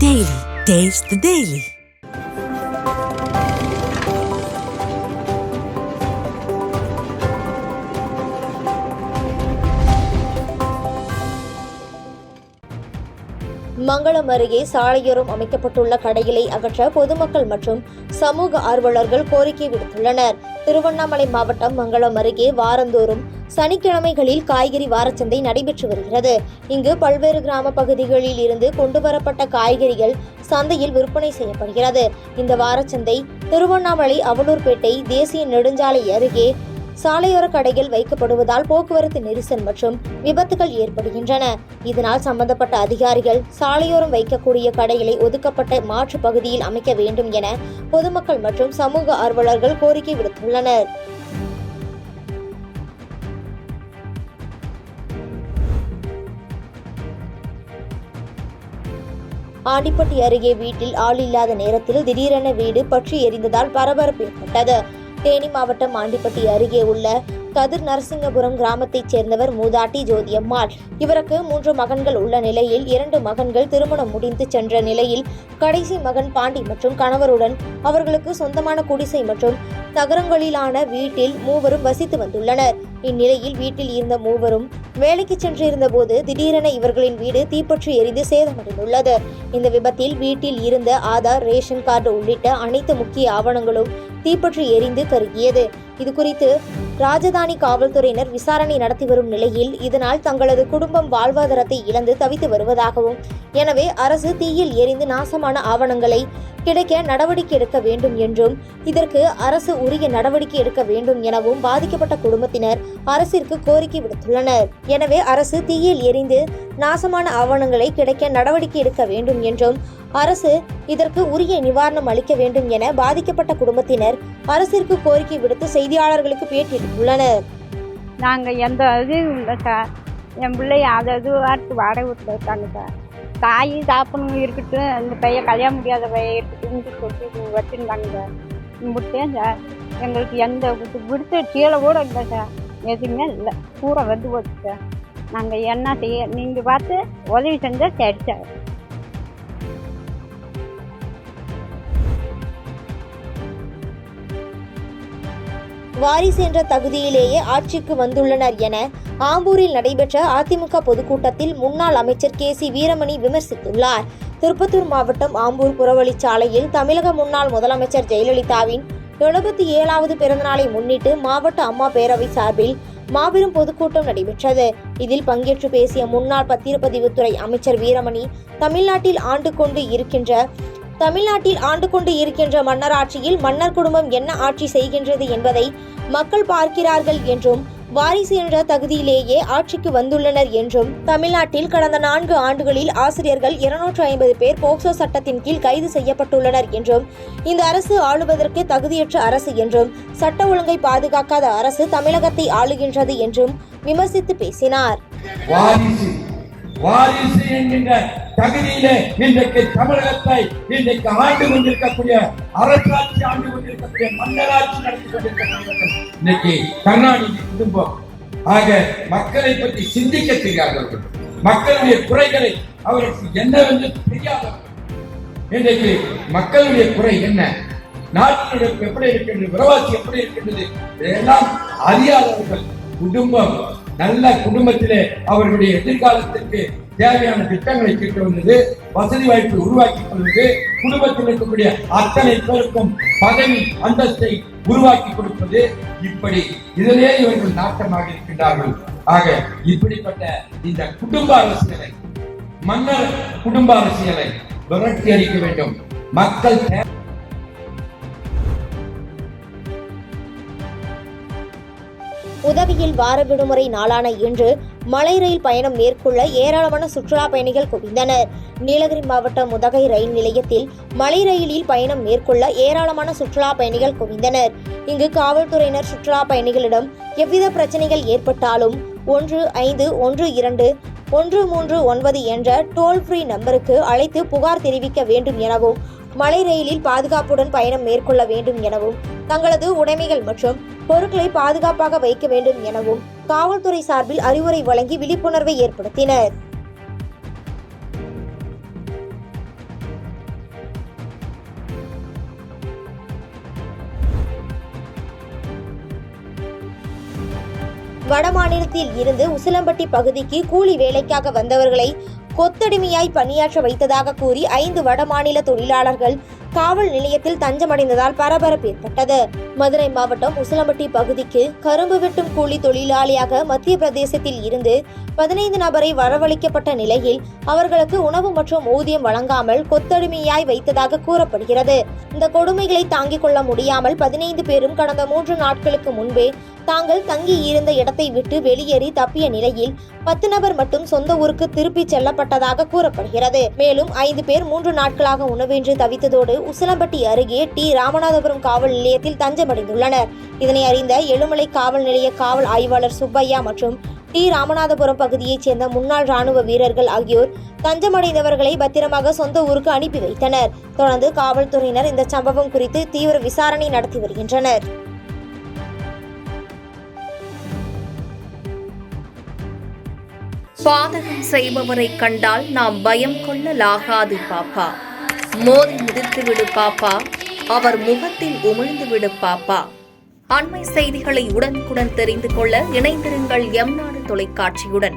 Daily. Taste the Daily. மங்களம் அருகே சாலையோரம் அமைக்கப்பட்டுள்ள கடைகளை அகற்ற பொதுமக்கள் மற்றும் சமூக ஆர்வலர்கள் கோரிக்கை விடுத்துள்ளனர். திருவண்ணாமலை மாவட்டம் மங்களம் அருகே வாரந்தோறும் சனிக்கிழமைகளில் காய்கறி வாரச்சந்தை நடைபெற்று வருகிறது. இங்கு பல்வேறு கிராம பகுதிகளில் இருந்து கொண்டுவரப்பட்ட காய்கறிகள் சந்தையில் விற்பனை செய்யப்படுகிறது. இந்த வாரச்சந்தை திருவண்ணாமலை அவலூர்பேட்டை தேசிய நெடுஞ்சாலை அருகே சாலையோர கடைகள் வைக்கப்படுவதால் போக்குவரத்து நெரிசல் மற்றும் விபத்துகள் ஏற்படுகின்றன. இதனால் சம்பந்தப்பட்ட அதிகாரிகள் சாலையோரம் வைக்கக்கூடிய கடைகளை ஒதுக்கப்பட்ட மாற்று பகுதியில் அமைக்க வேண்டும் என பொதுமக்கள் மற்றும் சமூக ஆர்வலர்கள் கோரிக்கை விடுத்துள்ளனர். ஆண்டிப்பட்டி அருகே வீட்டில் ஆள் இல்லாத நேரத்தில் திடீரென வீடு பற்றி எரிந்ததால் பரபரப்பு ஏற்பட்டது. தேனி மாவட்டம் ஆண்டிப்பட்டி அருகே உள்ள கதிர் நரசிங்கபுரம் கிராமத்தைச் சேர்ந்தவர் மூதாட்டி ஜோதியம்மாள். இவருக்கு 3 மகன்கள் உள்ள நிலையில் 2 மகன்கள் திருமணம் முடிந்து சென்ற நிலையில் கடைசி மகன் பாண்டி மற்றும் கணவருடன் அவர்களுக்கு சொந்தமான குடிசை மற்றும் தகரங்களிலான வீட்டில் மூவரும் வசித்து வந்துள்ளனர். இந்நிலையில் வீட்டில் இருந்த மூவரும் வேலைக்கு சென்றிருந்த போது திடீரென இவர்களின் வீடு தீப்பற்றி எரிந்து சேதமடைந்துள்ளது. இந்த விபத்தில் வீட்டில் இருந்த ஆதார், ரேஷன் கார்டு உள்ளிட்ட அனைத்து முக்கிய ஆவணங்களும் தீப்பற்றி எரிந்து கருகியது. இதுகுறித்து ராஜதானி காவல்துறையினர் விசாரணை நடத்தி வரும் நிலையில் இதனால் தங்களது குடும்பம் வாழ்வாதாரத்தை இழந்து தவித்து வருவதாகவும், எனவே அரசு தீயில் எரிந்து நாசமான ஆவணங்களை கிடைக்க நடவடிக்கை எடுக்க வேண்டும் என்றும், இதற்கு அரசு உரிய நடவடிக்கை எடுக்க வேண்டும் எனவும் பாதிக்கப்பட்ட குடும்பத்தினர் அரசிற்கு கோரிக்கை விடுத்துள்ளனர். எனவே அரசு தீயில் எரிந்து நாசமான ஆவணங்களை கிடைக்க நடவடிக்கை எடுக்க வேண்டும் என்றும், அரசு இதற்கு உரிய நிவாரணம் அளிக்க வேண்டும் என பாதிக்கப்பட்ட குடும்பத்தினர் அரசிற்கு கோரிக்கை விடுத்து செய்தியாளர்களுக்கு பேட்டியளித்துள்ளனர். நாங்கள் எந்த இதுவும் இல்லை சார். என் பிள்ளை அது வாடகை வீட்டில் இருக்காங்க சார். தாய் சாப்பிடணும் இருக்கட்டும், அந்த பையன் கல்யாணம் முடியாத பையன் இருக்கட்டும்னு சொல்லி வச்சுருந்தாங்க சார். விட்டேன் சார். எங்களுக்கு எந்த விடுத்த கீழே கூட இல்லை சார். எதுவுமே இல்லை, பூரா வந்து போச்சு சார். நாங்கள் என்ன செய்ய, நீங்கள் பார்த்து உதவி செஞ்சால் சரி சார். வாரிசு என்ற தகுதியிலேயே ஆட்சிக்கு வந்துள்ளனர் என ஆம்பூரில் நடைபெற்ற அதிமுக பொதுக்கூட்டத்தில் முன்னாள் அமைச்சர் KC வீரமணி விமர்சித்துள்ளார். திருப்பத்தூர் மாவட்டம் ஆம்பூர் புறவழிச்சாலையில் தமிழக முன்னாள் முதலமைச்சர் ஜெயலலிதாவின் 77வது பிறந்தநாளை முன்னிட்டு மாவட்ட அம்மா பேரவை சார்பில் மாபெரும் பொதுக்கூட்டம் நடைபெற்றது. இதில் பங்கேற்று பேசிய முன்னாள் பத்திரப்பதிவுத்துறை அமைச்சர் வீரமணி, தமிழ்நாட்டில் ஆண்டு கொண்டு இருக்கின்ற மன்னராட்சியில் மன்னர் குடும்பம் என்ன ஆட்சி செய்கின்றது என்பதை மக்கள் பார்க்கிறார்கள் என்றும், வாரிசு என்ற தகுதியிலேயே ஆட்சிக்கு வந்துள்ளனர் என்றும், தமிழ்நாட்டில் கடந்த 4 ஆண்டுகளில் ஆசிரியர்கள் 250 பேர் போக்சோ சட்டத்தின் கீழ் கைது செய்யப்பட்டுள்ளனர் என்றும், இந்த அரசு ஆளுவதற்கு தகுதியற்ற அரசு என்றும், சட்ட ஒழுங்கை பாதுகாக்காத அரசு தமிழகத்தை ஆளுகின்றது என்றும் விமர்சித்து பேசினார். வாரிசு என்கின்ற தகுதியிலே இன்றைக்கு தமிழகத்தை இன்றைக்கு ஆண்டு கொண்டிருக்கக்கூடிய அரசாட்சி ஆண்டு கொண்டிருக்கக்கூடிய மன்னராட்சி நடத்தி கொண்டிருக்கக்கூடிய இன்னைக்கு கருணாநிதி குடும்பம் ஆக மக்களை பற்றி சிந்திக்க தெரியாதவர்கள், மக்களுடைய குறைகளை அவருக்கு என்னவென்று தெரியாதவர்கள், இன்றைக்கு மக்களுடைய குறை என்ன, நாட்டினுடைய எப்படி இருக்கின்றது, விலைவாசி எப்படி இருக்கின்றது, இதெல்லாம் அறியாதவர்கள். குடும்பம் நல்ல குடும்பத்திலே அவர்களுடைய எதிர்காலத்திற்கு தேவையான திட்டங்களை தீட்ட வந்தது, வசதி வாய்ப்பை உருவாக்கிக் கொள்வது, குடும்பத்தில் இருக்கக்கூடிய அத்தனை பேருக்கும் பதவி அந்தஸ்தை உருவாக்கி கொடுப்பது, இப்படி இதிலே இவர்கள் நாட்டமாக இருக்கின்றார்கள். ஆக இப்படிப்பட்ட இந்த குடும்ப அரசியலை, மன்னர் குடும்ப அரசியலை விரட்டி அடிக்க வேண்டும். மக்கள் உதவியில் வார விடுமுறை நாளான இன்று மலை ரயில் பயணம் மேற்கொள்ள ஏராளமான சுற்றுலா பயணிகள் குவிந்தனர். நீலகிரி மாவட்டம் உதகை ரயில் நிலையத்தில் மலை ரயிலில் பயணம் மேற்கொள்ள ஏராளமான சுற்றுலா பயணிகள் குவிந்தனர். இங்கு காவல்துறையினர் சுற்றுலா பயணிகளிடம் எவ்வித பிரச்சனைகள் ஏற்பட்டாலும் 1512-139 என்ற டோல் ஃப்ரீ நம்பருக்கு அழைத்து புகார் தெரிவிக்க வேண்டும் எனவும், மலை ரயிலில் பாதுகாப்புடன் பயணம் மேற்கொள்ள வேண்டும் எனவும், தங்களது உடைமைகள் மற்றும் பொருட்களை பாதுகாப்பாக வைக்க வேண்டும் எனவும் காவல்துறை சார்பில் அறிவுரை வழங்கி விழிப்புணர்வை ஏற்படுத்தினர். வடமாநிலத்தில் இருந்து உசிலம்பட்டி பகுதிக்கு கூலி வேலைக்காக வந்தவர்களை கொத்தடிமையாய் பணியாற்ற வைத்ததாக கூறி 5 வடமாநில தொழிலாளர்கள் காவல் நிலையத்தில் தஞ்சமடைந்ததால் பரபரப்பு ஏற்பட்டது. மதுரை மாவட்டம் உசிலம்பட்டி பகுதிக்கு கரும்பு வெட்டும் கூலி தொழிலாளியாக மத்திய பிரதேசத்தில் இருந்து 15 நபரை வரவழைக்கப்பட்ட நிலையில் அவர்களுக்கு உணவு மற்றும் ஊதியம் வழங்காமல் கொத்தடிமையாய் வைத்ததாக கூறப்படுகிறது. இந்த கொடுமைகளை தாங்கிக் கொள்ள முடியாமல் 15 பேரும் கடந்த 3 நாட்களுக்கு முன்பே தாங்கள் தங்கி இருந்த இடத்தை விட்டு வெளியேறி தப்பிய நிலையில் 10 நபர் மட்டும் சொந்த ஊருக்கு திருப்பி செல்லப்பட்டதாக கூறப்படுகிறது. மேலும் 5 பேர் 3 நாட்களாக உணவின்றி தவித்ததோடு உசிலம்பட்டி அருகே டி ராமநாதபுரம் காவல் நிலையத்தில் தஞ்சமடைந்துள்ளனர். இதனை அறிந்த எழுமலை காவல் நிலைய காவல் ஆய்வாளர் சுப்பையா மற்றும் டி ராமநாதபுரம் பகுதியைச் சேர்ந்த முன்னாள் ராணுவ வீரர்கள் ஆகியோர் தஞ்சமடைந்தவர்களை பத்திரமாக சொந்த ஊருக்கு அனுப்பி வைத்தனர். தொடர்ந்து காவல்துறையினர் இந்த சம்பவம் குறித்து தீவிர விசாரணை நடத்தி வருகின்றனர். பாதகம் செய்பவரை கண்டால் நாம் பயம் கொள்ளலாகாது பாப்பா. மோதி மிதித்து விடு பாப்பா, அவர் முகத்தில் உமிழ்ந்து விடு பாப்பா. அண்மை செய்திகளை உடனுக்குடன் தெரிந்து கொள்ள இணைந்திருங்கள் எம் நாடு தொலைக்காட்சியுடன்.